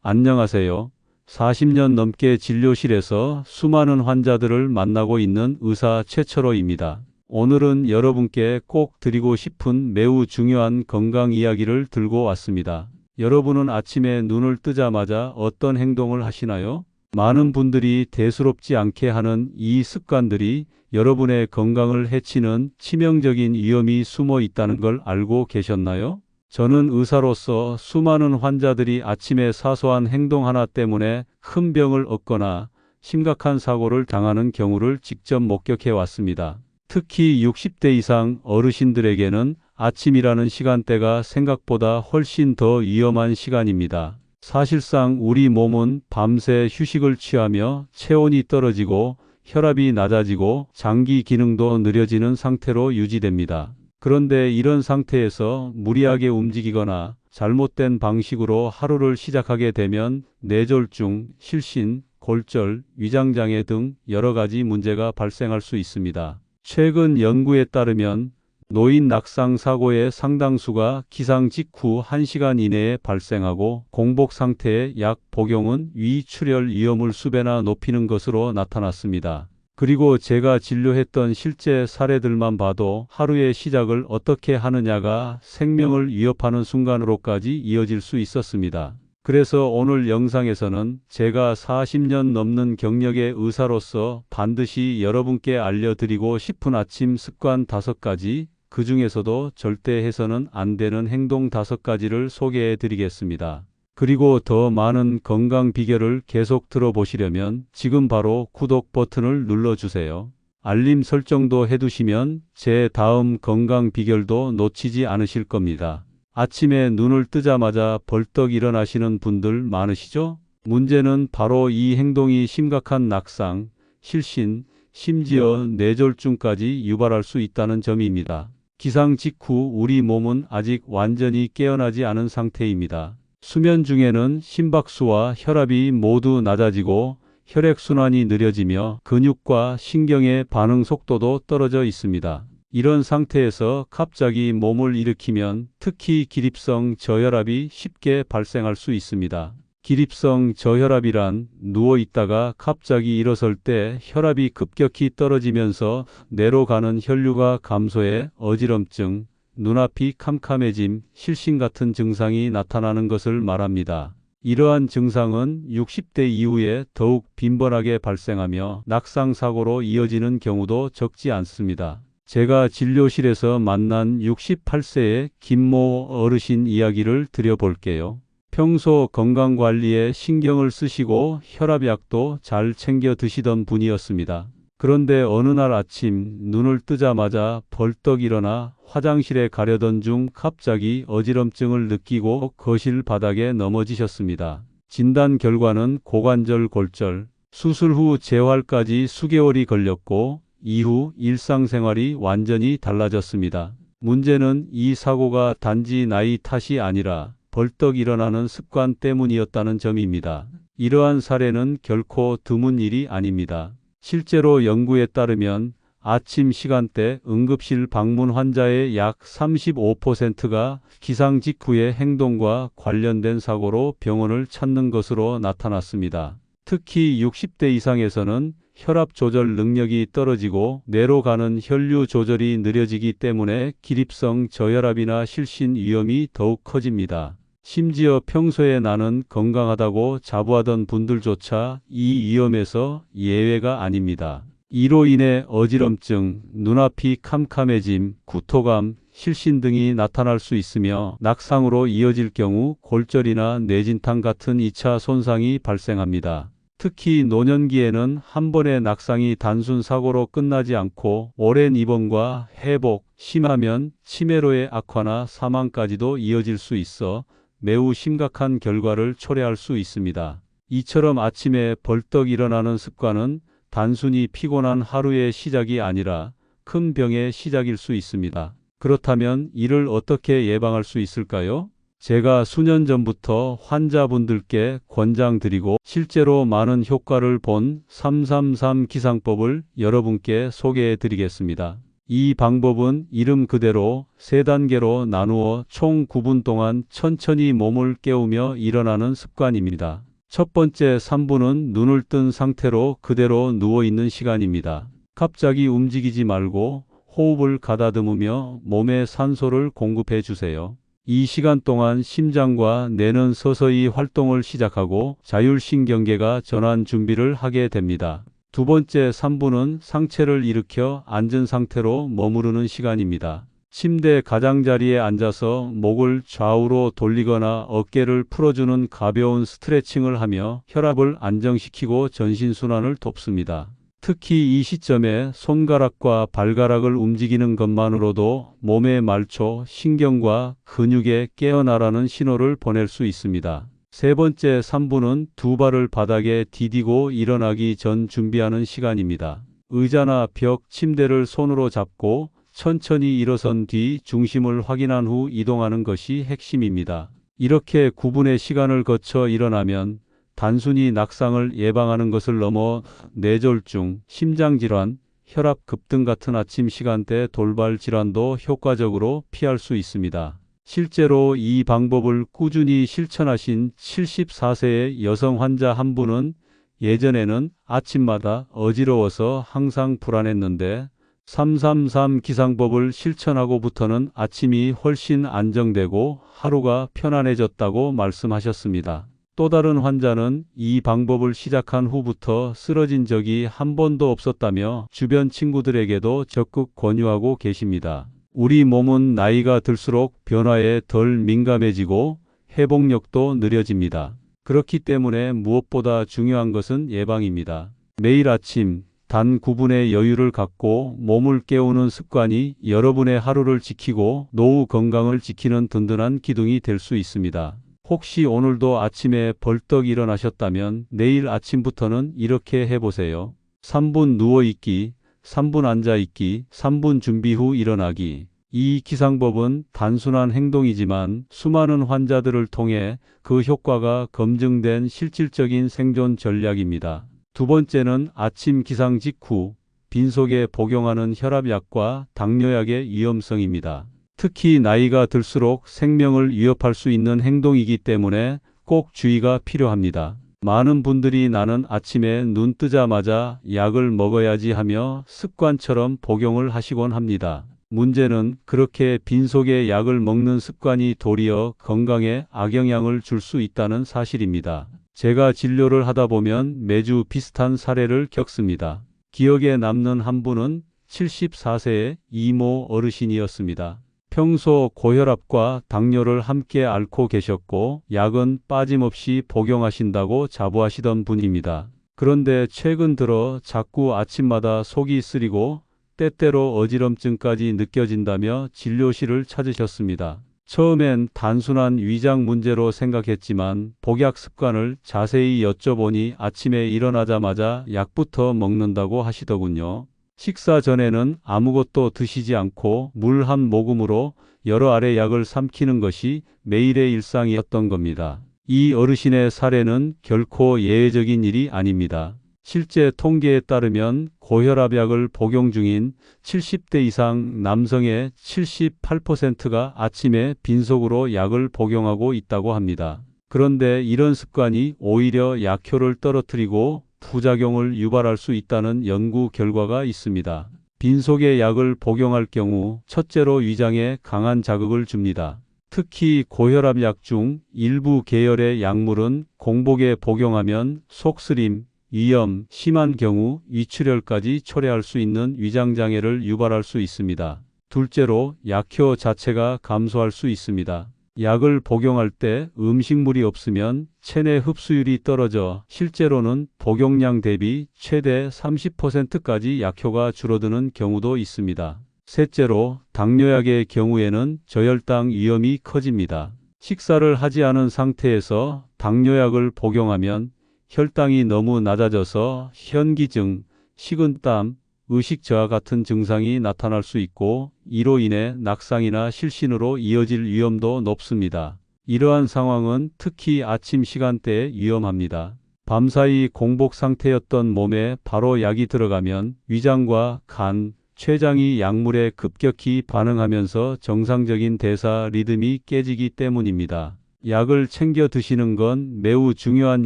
안녕하세요. 40년 넘게 진료실에서 수많은 환자들을 만나고 있는 의사 최철호입니다. 오늘은 여러분께 꼭 드리고 싶은 매우 중요한 건강 이야기를 들고 왔습니다. 여러분은 아침에 눈을 뜨자마자 어떤 행동을 하시나요? 많은 분들이 대수롭지 않게 하는 이 습관들이 여러분의 건강을 해치는 치명적인 위험이 숨어 있다는 걸 알고 계셨나요? 저는 의사로서 수많은 환자들이 아침에 사소한 행동 하나 때문에 큰 병을 얻거나 심각한 사고를 당하는 경우를 직접 목격해 왔습니다. 특히 60대 이상 어르신들에게는 아침이라는 시간대가 생각보다 훨씬 더 위험한 시간입니다. 사실상 우리 몸은 밤새 휴식을 취하며 체온이 떨어지고 혈압이 낮아지고 장기 기능도 느려지는 상태로 유지됩니다. 그런데 이런 상태에서 무리하게 움직이거나 잘못된 방식으로 하루를 시작하게 되면 뇌졸중, 실신, 골절, 위장장애 등 여러 가지 문제가 발생할 수 있습니다. 최근 연구에 따르면 노인 낙상 사고의 상당수가 기상 직후 1시간 이내에 발생하고 공복 상태의 약 복용은 위출혈 위험을 수배나 높이는 것으로 나타났습니다. 그리고 제가 진료했던 실제 사례들만 봐도 하루의 시작을 어떻게 하느냐가 생명을 위협하는 순간으로까지 이어질 수 있었습니다. 그래서 오늘 영상에서는 제가 40년 넘는 경력의 의사로서 반드시 여러분께 알려드리고 싶은 아침 습관 5가지, 그 중에서도 절대 해서는 안 되는 행동 5가지를 소개해 드리겠습니다. 그리고 더 많은 건강 비결을 계속 들어보시려면 지금 바로 구독 버튼을 눌러주세요. 알림 설정도 해두시면 제 다음 건강 비결도 놓치지 않으실 겁니다. 아침에 눈을 뜨자마자 벌떡 일어나시는 분들 많으시죠? 문제는 바로 이 행동이 심각한 낙상, 실신, 심지어 뇌졸중까지 유발할 수 있다는 점입니다. 기상 직후 우리 몸은 아직 완전히 깨어나지 않은 상태입니다. 수면 중에는 심박수와 혈압이 모두 낮아지고 혈액순환이 느려지며 근육과 신경의 반응 속도도 떨어져 있습니다. 이런 상태에서 갑자기 몸을 일으키면 특히 기립성 저혈압이 쉽게 발생할 수 있습니다. 기립성 저혈압이란 누워 있다가 갑자기 일어설 때 혈압이 급격히 떨어지면서 뇌로 가는 혈류가 감소해 어지럼증, 눈앞이 캄캄해짐, 실신 같은 증상이 나타나는 것을 말합니다. 이러한 증상은 60대 이후에 더욱 빈번하게 발생하며 낙상사고로 이어지는 경우도 적지 않습니다. 제가 진료실에서 만난 68세의 김모 어르신 이야기를 드려볼게요. 평소 건강관리에 신경을 쓰시고 혈압약도 잘 챙겨 드시던 분이었습니다. 그런데 어느 날 아침 눈을 뜨자마자 벌떡 일어나 화장실에 가려던 중 갑자기 어지럼증을 느끼고 거실 바닥에 넘어지셨습니다. 진단 결과는 고관절 골절, 수술 후 재활까지 수개월이 걸렸고 이후 일상생활이 완전히 달라졌습니다. 문제는 이 사고가 단지 나이 탓이 아니라 벌떡 일어나는 습관 때문이었다는 점입니다. 이러한 사례는 결코 드문 일이 아닙니다. 실제로 연구에 따르면 아침 시간대 응급실 방문 환자의 약 35%가 기상 직후의 행동과 관련된 사고로 병원을 찾는 것으로 나타났습니다. 특히 60대 이상에서는 혈압 조절 능력이 떨어지고 뇌로 가는 혈류 조절이 느려지기 때문에 기립성 저혈압이나 실신 위험이 더욱 커집니다. 심지어 평소에 나는 건강하다고 자부하던 분들조차 이 위험에서 예외가 아닙니다. 이로 인해 어지럼증, 눈앞이 캄캄해짐, 구토감, 실신 등이 나타날 수 있으며 낙상으로 이어질 경우 골절이나 뇌진탕 같은 2차 손상이 발생합니다. 특히 노년기에는 한 번의 낙상이 단순 사고로 끝나지 않고 오랜 입원과 회복, 심하면 치매로의 악화나 사망까지도 이어질 수 있어 매우 심각한 결과를 초래할 수 있습니다. 이처럼 아침에 벌떡 일어나는 습관은 단순히 피곤한 하루의 시작이 아니라 큰 병의 시작일 수 있습니다. 그렇다면 이를 어떻게 예방할 수 있을까요? 제가 수년 전부터 환자분들께 권장드리고 실제로 많은 효과를 본 333 기상법을 여러분께 소개해 드리겠습니다. 이 방법은 이름 그대로 3단계로 나누어 총 9분 동안 천천히 몸을 깨우며 일어나는 습관입니다. 첫 번째 3분은 눈을 뜬 상태로 그대로 누워있는 시간입니다. 갑자기 움직이지 말고 호흡을 가다듬으며 몸에 산소를 공급해 주세요. 이 시간 동안 심장과 뇌는 서서히 활동을 시작하고 자율신경계가 전환 준비를 하게 됩니다. 두 번째 3분은 상체를 일으켜 앉은 상태로 머무르는 시간입니다. 침대 가장자리에 앉아서 목을 좌우로 돌리거나 어깨를 풀어주는 가벼운 스트레칭을 하며 혈압을 안정시키고 전신순환을 돕습니다. 특히 이 시점에 손가락과 발가락을 움직이는 것만으로도 몸의 말초, 신경과 근육에 깨어나라는 신호를 보낼 수 있습니다. 세 번째 3분은 두 발을 바닥에 디디고 일어나기 전 준비하는 시간입니다. 의자나 벽, 침대를 손으로 잡고 천천히 일어선 뒤 중심을 확인한 후 이동하는 것이 핵심입니다. 이렇게 9분의 시간을 거쳐 일어나면 단순히 낙상을 예방하는 것을 넘어 뇌졸중, 심장질환, 혈압 급등 같은 아침 시간대 돌발 질환도 효과적으로 피할 수 있습니다. 실제로 이 방법을 꾸준히 실천하신 74세의 여성 환자 한 분은 예전에는 아침마다 어지러워서 항상 불안했는데 333 기상법을 실천하고부터는 아침이 훨씬 안정되고 하루가 편안해졌다고 말씀하셨습니다. 또 다른 환자는 이 방법을 시작한 후부터 쓰러진 적이 한 번도 없었다며 주변 친구들에게도 적극 권유하고 계십니다. 우리 몸은 나이가 들수록 변화에 덜 민감해지고 회복력도 느려집니다. 그렇기 때문에 무엇보다 중요한 것은 예방입니다. 매일 아침 단 9분의 여유를 갖고 몸을 깨우는 습관이 여러분의 하루를 지키고 노후 건강을 지키는 든든한 기둥이 될 수 있습니다. 혹시 오늘도 아침에 벌떡 일어나셨다면 내일 아침부터는 이렇게 해보세요. 3분 누워있기, 3분 앉아있기, 3분 준비 후 일어나기. 이 기상법은 단순한 행동이지만 수많은 환자들을 통해 그 효과가 검증된 실질적인 생존 전략입니다. 두 번째는 아침 기상 직후 빈속에 복용하는 혈압약과 당뇨약의 위험성입니다. 특히 나이가 들수록 생명을 위협할 수 있는 행동이기 때문에 꼭 주의가 필요합니다. 많은 분들이 나는 아침에 눈 뜨자마자 약을 먹어야지 하며 습관처럼 복용을 하시곤 합니다. 문제는 그렇게 빈속에 약을 먹는 습관이 도리어 건강에 악영향을 줄 수 있다는 사실입니다. 제가 진료를 하다 보면 매주 비슷한 사례를 겪습니다. 기억에 남는 한 분은 74세의 이모 어르신이었습니다. 평소 고혈압과 당뇨를 함께 앓고 계셨고 약은 빠짐없이 복용하신다고 자부하시던 분입니다. 그런데 최근 들어 자꾸 아침마다 속이 쓰리고 때때로 어지럼증까지 느껴진다며 진료실을 찾으셨습니다. 처음엔 단순한 위장 문제로 생각했지만 복약 습관을 자세히 여쭤보니 아침에 일어나자마자 약부터 먹는다고 하시더군요. 식사 전에는 아무것도 드시지 않고 물 한 모금으로 여러 알의 약을 삼키는 것이 매일의 일상이었던 겁니다. 이 어르신의 사례는 결코 예외적인 일이 아닙니다. 실제 통계에 따르면 고혈압약을 복용 중인 70대 이상 남성의 78%가 아침에 빈속으로 약을 복용하고 있다고 합니다. 그런데 이런 습관이 오히려 약효를 떨어뜨리고 부작용을 유발할 수 있다는 연구 결과가 있습니다. 빈속에 약을 복용할 경우 첫째로 위장에 강한 자극을 줍니다. 특히 고혈압약 중 일부 계열의 약물은 공복에 복용하면 속쓰림, 위염, 심한 경우 위출혈까지 초래할 수 있는 위장장애를 유발할 수 있습니다. 둘째로 약효 자체가 감소할 수 있습니다. 약을 복용할 때 음식물이 없으면 체내 흡수율이 떨어져 실제로는 복용량 대비 최대 30%까지 약효가 줄어드는 경우도 있습니다. 셋째로 당뇨약의 경우에는 저혈당 위험이 커집니다. 식사를 하지 않은 상태에서 당뇨약을 복용하면 혈당이 너무 낮아져서 현기증, 식은땀, 의식저하 같은 증상이 나타날 수 있고 이로 인해 낙상이나 실신으로 이어질 위험도 높습니다. 이러한 상황은 특히 아침 시간대에 위험합니다. 밤사이 공복 상태였던 몸에 바로 약이 들어가면 위장과 간, 췌장이 약물에 급격히 반응하면서 정상적인 대사 리듬이 깨지기 때문입니다. 약을 챙겨 드시는 건 매우 중요한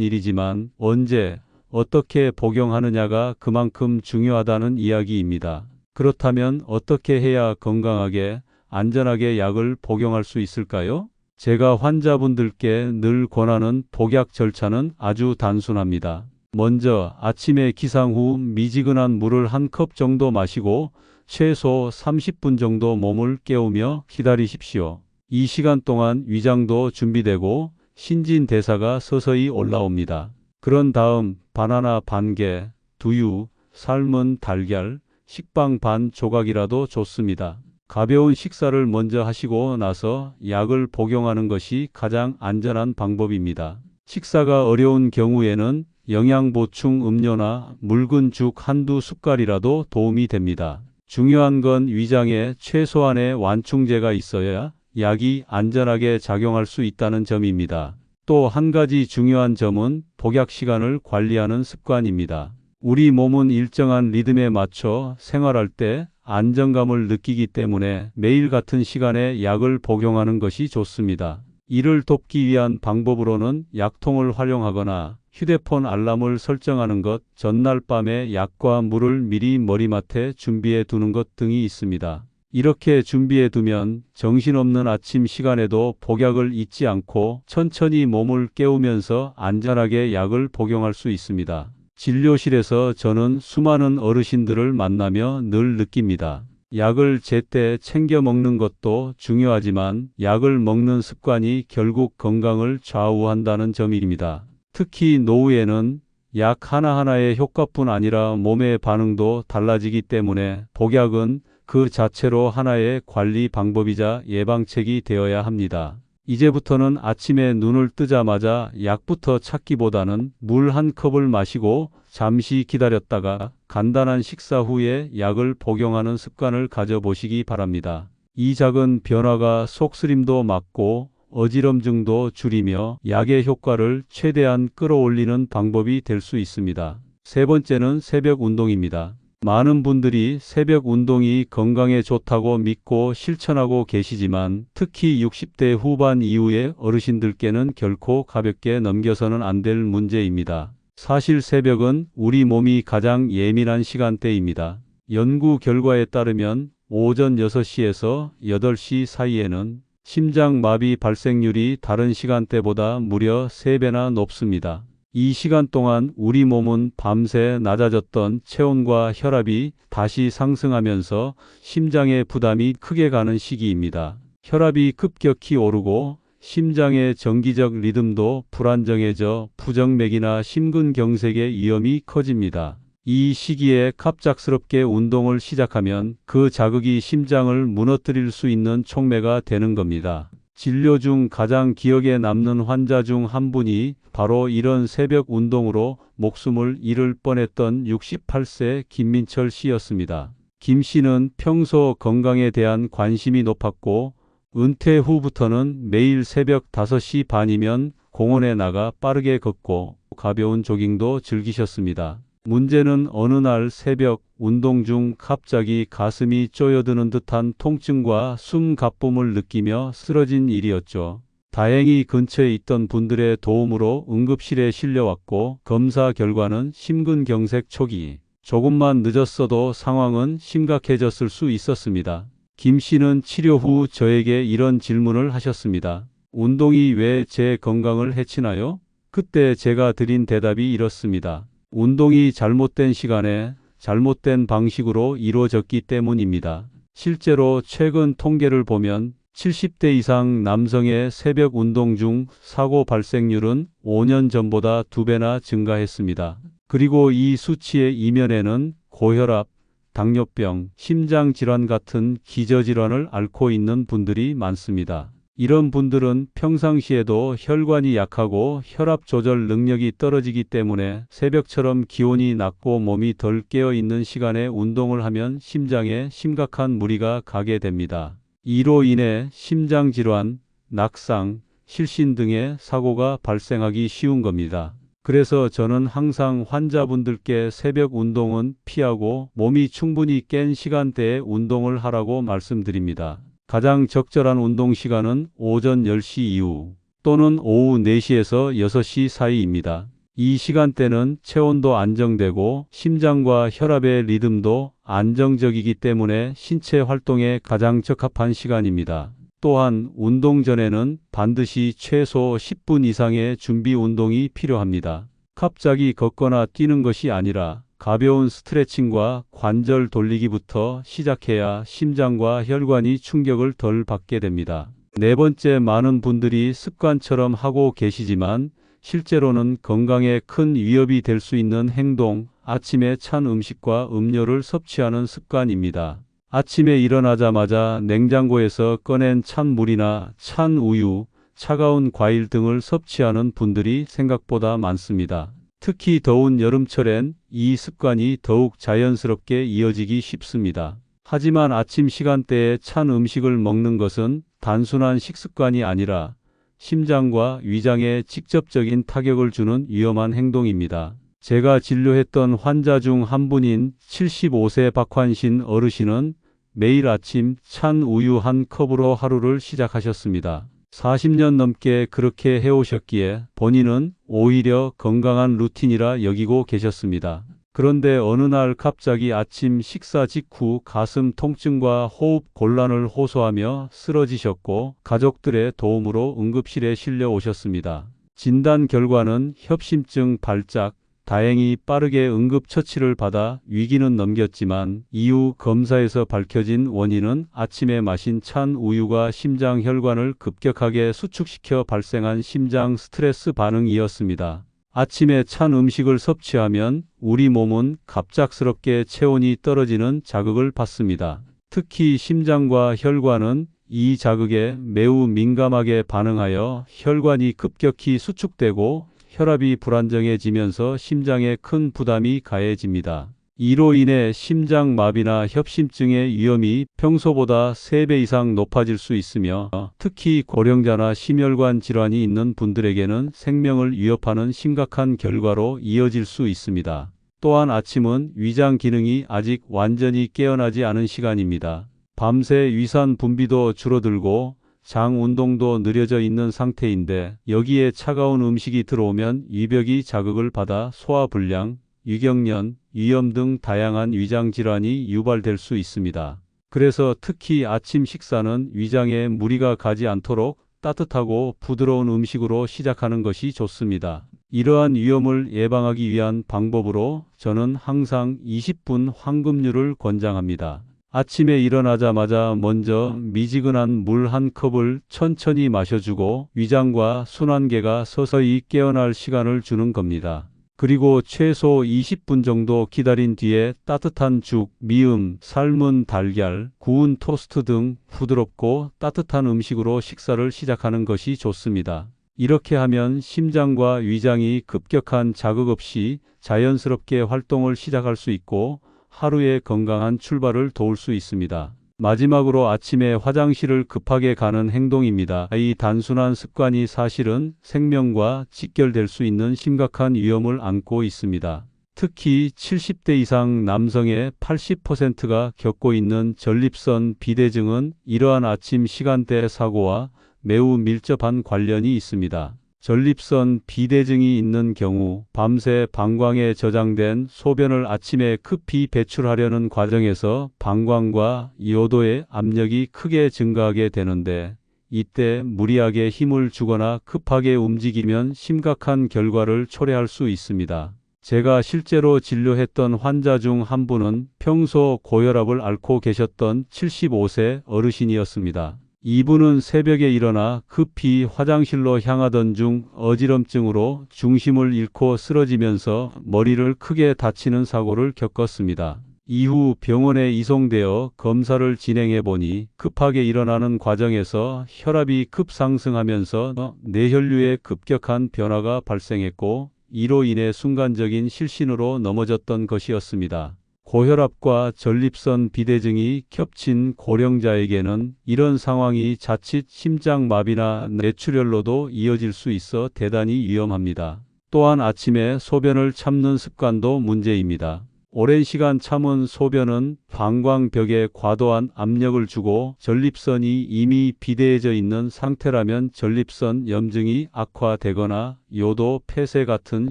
일이지만 언제, 어떻게 복용하느냐가 그만큼 중요하다는 이야기입니다. 그렇다면 어떻게 해야 건강하게, 안전하게 약을 복용할 수 있을까요? 제가 환자분들께 늘 권하는 복약 절차는 아주 단순합니다. 먼저 아침에 기상 후 미지근한 물을 한 컵 정도 마시고 최소 30분 정도 몸을 깨우며 기다리십시오. 이 시간 동안 위장도 준비되고 신진대사가 서서히 올라옵니다. 그런 다음 바나나 반 개, 두유, 삶은 달걀, 식빵 반 조각이라도 좋습니다. 가벼운 식사를 먼저 하시고 나서 약을 복용하는 것이 가장 안전한 방법입니다. 식사가 어려운 경우에는 영양보충 음료나 묽은 죽 한두 숟갈이라도 도움이 됩니다. 중요한 건 위장에 최소한의 완충제가 있어야 약이 안전하게 작용할 수 있다는 점입니다. 또 한 가지 중요한 점은 복약 시간을 관리하는 습관입니다. 우리 몸은 일정한 리듬에 맞춰 생활할 때 안정감을 느끼기 때문에 매일 같은 시간에 약을 복용하는 것이 좋습니다. 이를 돕기 위한 방법으로는 약통을 활용하거나 휴대폰 알람을 설정하는 것, 전날 밤에 약과 물을 미리 머리맡에 준비해 두는 것 등이 있습니다. 이렇게 준비해 두면 정신없는 아침 시간에도 복약을 잊지 않고 천천히 몸을 깨우면서 안전하게 약을 복용할 수 있습니다. 진료실에서 저는 수많은 어르신들을 만나며 늘 느낍니다. 약을 제때 챙겨 먹는 것도 중요하지만 약을 먹는 습관이 결국 건강을 좌우한다는 점입니다. 특히 노후에는 약 하나하나의 효과뿐 아니라 몸의 반응도 달라지기 때문에 복약은 그 자체로 하나의 관리 방법이자 예방책이 되어야 합니다. 이제부터는 아침에 눈을 뜨자마자 약부터 찾기보다는 물 한 컵을 마시고 잠시 기다렸다가 간단한 식사 후에 약을 복용하는 습관을 가져보시기 바랍니다. 이 작은 변화가 속쓰림도 막고 어지럼증도 줄이며 약의 효과를 최대한 끌어올리는 방법이 될 수 있습니다. 세 번째는 새벽 운동입니다. 많은 분들이 새벽 운동이 건강에 좋다고 믿고 실천하고 계시지만 특히 60대 후반 이후의 어르신들께는 결코 가볍게 넘겨서는 안 될 문제입니다. 사실 새벽은 우리 몸이 가장 예민한 시간대입니다. 연구 결과에 따르면 오전 6시에서 8시 사이에는 심장마비 발생률이 다른 시간대보다 무려 3배나 높습니다. 이 시간 동안 우리 몸은 밤새 낮아졌던 체온과 혈압이 다시 상승하면서 심장의 부담이 크게 가는 시기입니다. 혈압이 급격히 오르고 심장의 정기적 리듬도 불안정해져 부정맥이나 심근경색의 위험이 커집니다. 이 시기에 갑작스럽게 운동을 시작하면 그 자극이 심장을 무너뜨릴 수 있는 촉매가 되는 겁니다. 진료 중 가장 기억에 남는 환자 중 한 분이 바로 이런 새벽 운동으로 목숨을 잃을 뻔했던 68세 김민철 씨였습니다. 김 씨는 평소 건강에 대한 관심이 높았고 은퇴 후부터는 매일 새벽 5시 반이면 공원에 나가 빠르게 걷고 가벼운 조깅도 즐기셨습니다. 문제는 어느 날 새벽 운동 중 갑자기 가슴이 쪼여드는 듯한 통증과 숨가쁨을 느끼며 쓰러진 일이었죠. 다행히 근처에 있던 분들의 도움으로 응급실에 실려왔고 검사 결과는 심근경색 초기. 조금만 늦었어도 상황은 심각해졌을 수 있었습니다. 김 씨는 치료 후 저에게 이런 질문을 하셨습니다. 운동이 왜 제 건강을 해치나요? 그때 제가 드린 대답이 이렇습니다. 운동이 잘못된 시간에 잘못된 방식으로 이루어졌기 때문입니다. 실제로 최근 통계를 보면 70대 이상 남성의 새벽 운동 중 사고 발생률은 5년 전보다 2배나 증가했습니다. 그리고 이 수치의 이면에는 고혈압, 당뇨병, 심장질환 같은 기저질환을 앓고 있는 분들이 많습니다. 이런 분들은 평상시에도 혈관이 약하고 혈압 조절 능력이 떨어지기 때문에 새벽처럼 기온이 낮고 몸이 덜 깨어 있는 시간에 운동을 하면 심장에 심각한 무리가 가게 됩니다. 이로 인해 심장질환, 낙상, 실신 등의 사고가 발생하기 쉬운 겁니다. 그래서 저는 항상 환자분들께 새벽 운동은 피하고 몸이 충분히 깬 시간대에 운동을 하라고 말씀드립니다. 가장 적절한 운동 시간은 오전 10시 이후 또는 오후 4시에서 6시 사이입니다. 이 시간대는 체온도 안정되고 심장과 혈압의 리듬도 안정적이기 때문에 신체 활동에 가장 적합한 시간입니다. 또한 운동 전에는 반드시 최소 10분 이상의 준비 운동이 필요합니다. 갑자기 걷거나 뛰는 것이 아니라 가벼운 스트레칭과 관절 돌리기부터 시작해야 심장과 혈관이 충격을 덜 받게 됩니다. 네 번째, 많은 분들이 습관처럼 하고 계시지만 실제로는 건강에 큰 위협이 될 수 있는 행동, 아침에 찬 음식과 음료를 섭취하는 습관입니다. 아침에 일어나자마자 냉장고에서 꺼낸 찬 물이나 찬 우유, 차가운 과일 등을 섭취하는 분들이 생각보다 많습니다. 특히 더운 여름철엔 이 습관이 더욱 자연스럽게 이어지기 쉽습니다. 하지만 아침 시간대에 찬 음식을 먹는 것은 단순한 식습관이 아니라 심장과 위장에 직접적인 타격을 주는 위험한 행동입니다. 제가 진료했던 환자 중 한 분인 75세 박환신 어르신은 매일 아침 찬 우유 한 컵으로 하루를 시작하셨습니다. 40년 넘게 그렇게 해오셨기에 본인은 오히려 건강한 루틴이라 여기고 계셨습니다. 그런데 어느 날 갑자기 아침 식사 직후 가슴 통증과 호흡 곤란을 호소하며 쓰러지셨고 가족들의 도움으로 응급실에 실려 오셨습니다. 진단 결과는 협심증 발작, 다행히 빠르게 응급처치를 받아 위기는 넘겼지만 이후 검사에서 밝혀진 원인은 아침에 마신 찬 우유가 심장 혈관을 급격하게 수축시켜 발생한 심장 스트레스 반응이었습니다. 아침에 찬 음식을 섭취하면 우리 몸은 갑작스럽게 체온이 떨어지는 자극을 받습니다. 특히 심장과 혈관은 이 자극에 매우 민감하게 반응하여 혈관이 급격히 수축되고 혈압이 불안정해지면서 심장에 큰 부담이 가해집니다. 이로 인해 심장마비나 협심증의 위험이 평소보다 3배 이상 높아질 수 있으며 특히 고령자나 심혈관 질환이 있는 분들에게는 생명을 위협하는 심각한 결과로 이어질 수 있습니다. 또한 아침은 위장 기능이 아직 완전히 깨어나지 않은 시간입니다. 밤새 위산 분비도 줄어들고 장 운동도 느려져 있는 상태인데 여기에 차가운 음식이 들어오면 위벽이 자극을 받아 소화불량, 위경련, 위염 등 다양한 위장 질환이 유발될 수 있습니다. 그래서 특히 아침 식사는 위장에 무리가 가지 않도록 따뜻하고 부드러운 음식으로 시작하는 것이 좋습니다. 이러한 위험을 예방하기 위한 방법으로 저는 항상 20분 황금률을 권장합니다. 아침에 일어나자마자 먼저 미지근한 물 한 컵을 천천히 마셔주고 위장과 순환계가 서서히 깨어날 시간을 주는 겁니다. 그리고 최소 20분 정도 기다린 뒤에 따뜻한 죽, 미음, 삶은 달걀, 구운 토스트 등 부드럽고 따뜻한 음식으로 식사를 시작하는 것이 좋습니다. 이렇게 하면 심장과 위장이 급격한 자극 없이 자연스럽게 활동을 시작할 수 있고 하루의 건강한 출발을 도울 수 있습니다. 마지막으로 아침에 화장실을 급하게 가는 행동입니다. 이 단순한 습관이 사실은 생명과 직결될 수 있는 심각한 위험을 안고 있습니다. 특히 70대 이상 남성의 80%가 겪고 있는 전립선 비대증은 이러한 아침 시간대 사고와 매우 밀접한 관련이 있습니다. 전립선 비대증이 있는 경우 밤새 방광에 저장된 소변을 아침에 급히 배출하려는 과정에서 방광과 요도의 압력이 크게 증가하게 되는데 이때 무리하게 힘을 주거나 급하게 움직이면 심각한 결과를 초래할 수 있습니다. 제가 실제로 진료했던 환자 중 한 분은 평소 고혈압을 앓고 계셨던 75세 어르신이었습니다. 이분은 새벽에 일어나 급히 화장실로 향하던 중 어지럼증으로 중심을 잃고 쓰러지면서 머리를 크게 다치는 사고를 겪었습니다. 이후 병원에 이송되어 검사를 진행해 보니 급하게 일어나는 과정에서 혈압이 급상승하면서 뇌혈류에 급격한 변화가 발생했고 이로 인해 순간적인 실신으로 넘어졌던 것이었습니다. 고혈압과 전립선 비대증이 겹친 고령자에게는 이런 상황이 자칫 심장마비나 뇌출혈로도 이어질 수 있어 대단히 위험합니다. 또한 아침에 소변을 참는 습관도 문제입니다. 오랜 시간 참은 소변은 방광벽에 과도한 압력을 주고 전립선이 이미 비대해져 있는 상태라면 전립선 염증이 악화되거나 요도 폐쇄 같은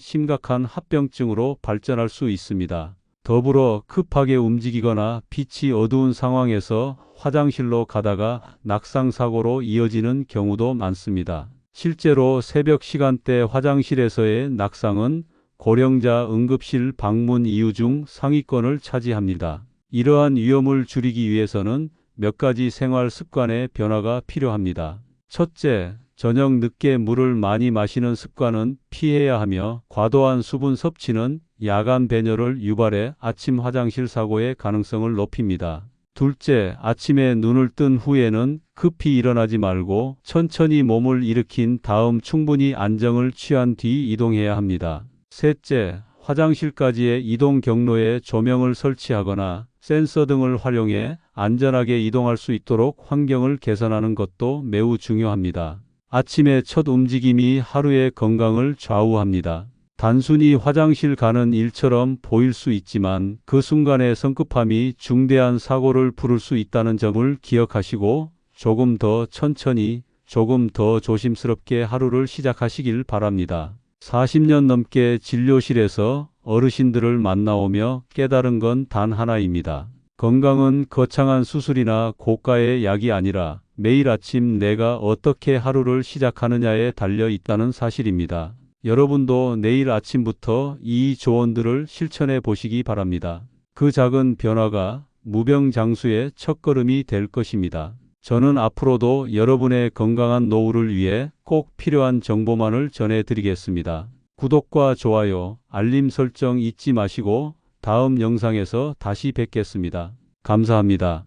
심각한 합병증으로 발전할 수 있습니다. 더불어 급하게 움직이거나 빛이 어두운 상황에서 화장실로 가다가 낙상사고로 이어지는 경우도 많습니다. 실제로 새벽 시간대 화장실에서의 낙상은 고령자 응급실 방문 이유 중 상위권을 차지합니다. 이러한 위험을 줄이기 위해서는 몇 가지 생활 습관의 변화가 필요합니다. 첫째, 저녁 늦게 물을 많이 마시는 습관은 피해야 하며 과도한 수분 섭취는 야간 배뇨를 유발해 아침 화장실 사고의 가능성을 높입니다. 둘째, 아침에 눈을 뜬 후에는 급히 일어나지 말고 천천히 몸을 일으킨 다음 충분히 안정을 취한 뒤 이동해야 합니다. 셋째, 화장실까지의 이동 경로에 조명을 설치하거나 센서 등을 활용해 안전하게 이동할 수 있도록 환경을 개선하는 것도 매우 중요합니다. 아침의 첫 움직임이 하루의 건강을 좌우합니다. 단순히 화장실 가는 일처럼 보일 수 있지만 그 순간의 성급함이 중대한 사고를 부를 수 있다는 점을 기억하시고 조금 더 천천히, 조금 더 조심스럽게 하루를 시작하시길 바랍니다. 40년 넘게 진료실에서 어르신들을 만나오며 깨달은 건 단 하나입니다. 건강은 거창한 수술이나 고가의 약이 아니라 매일 아침 내가 어떻게 하루를 시작하느냐에 달려 있다는 사실입니다. 여러분도 내일 아침부터 이 조언들을 실천해 보시기 바랍니다. 그 작은 변화가 무병장수의 첫걸음이 될 것입니다. 저는 앞으로도 여러분의 건강한 노후를 위해 꼭 필요한 정보만을 전해드리겠습니다. 구독과 좋아요, 알림 설정 잊지 마시고 다음 영상에서 다시 뵙겠습니다. 감사합니다.